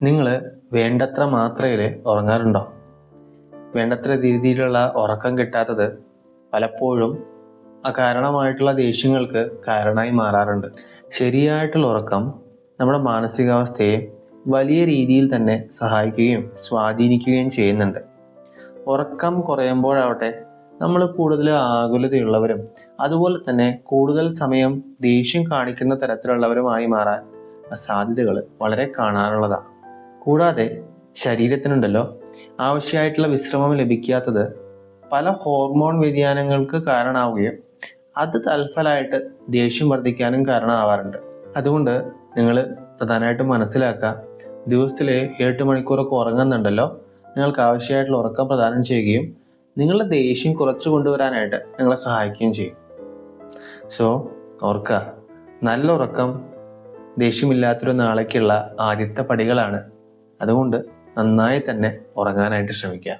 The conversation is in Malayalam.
നിങ്ങൾ വേണ്ടത്ര മാത്രയിൽ ഉറങ്ങാറുണ്ടോ? വേണ്ടത്ര രീതിയിലുള്ള ഉറക്കം കിട്ടാത്തത് പലപ്പോഴും അകാരണമായിട്ടുള്ള ദേഷ്യങ്ങൾക്ക് കാരണമായി മാറാറുണ്ട്. ശരിയായിട്ടുള്ള ഉറക്കം നമ്മുടെ മാനസികാവസ്ഥയെ വലിയ രീതിയിൽ തന്നെ സഹായിക്കുകയും സ്വാധീനിക്കുകയും ചെയ്യുന്നുണ്ട്. ഉറക്കം കുറയുമ്പോഴാവട്ടെ നമ്മൾ കൂടുതൽ ആകുലതയുള്ളവരും അതുപോലെ തന്നെ കൂടുതൽ സമയം ദേഷ്യം കാണിക്കുന്ന തരത്തിലുള്ളവരുമായി മാറാൻ സാധ്യതകൾ വളരെ കാണാറുള്ളതാണ്. കൂടാതെ ശരീരത്തിനുണ്ടല്ലോ ആവശ്യമായിട്ടുള്ള വിശ്രമം ലഭിക്കാത്തത് പല ഹോർമോൺ വ്യതിയാനങ്ങൾക്ക് കാരണമാവുകയും അത് തൽഫലമായിട്ട് ദേഷ്യം വർദ്ധിക്കാനും കാരണമാവാറുണ്ട്. അതുകൊണ്ട് നിങ്ങൾ പ്രധാനമായിട്ടും മനസ്സിലാക്കുക, ദിവസത്തിലെ 8 മണിക്കൂറൊക്കെ ഉറങ്ങുന്നുണ്ടല്ലോ, നിങ്ങൾക്ക് ആവശ്യമായിട്ടുള്ള ഉറക്കം പ്രദാനം ചെയ്യുകയും നിങ്ങളുടെ ദേഷ്യം കുറച്ചു കൊണ്ടുവരാനായിട്ട് നിങ്ങളെ സഹായിക്കുകയും ചെയ്യും. സോ ഓർക്കുക, നല്ല ഉറക്കം ദേഷ്യമില്ലാത്തൊരു നാളേക്കുള്ള ആദ്യത്തെ പടികളാണ്. അതുകൊണ്ട് നന്നായി തന്നെ ഉറങ്ങാനായിട്ട് ശ്രമിക്കുക.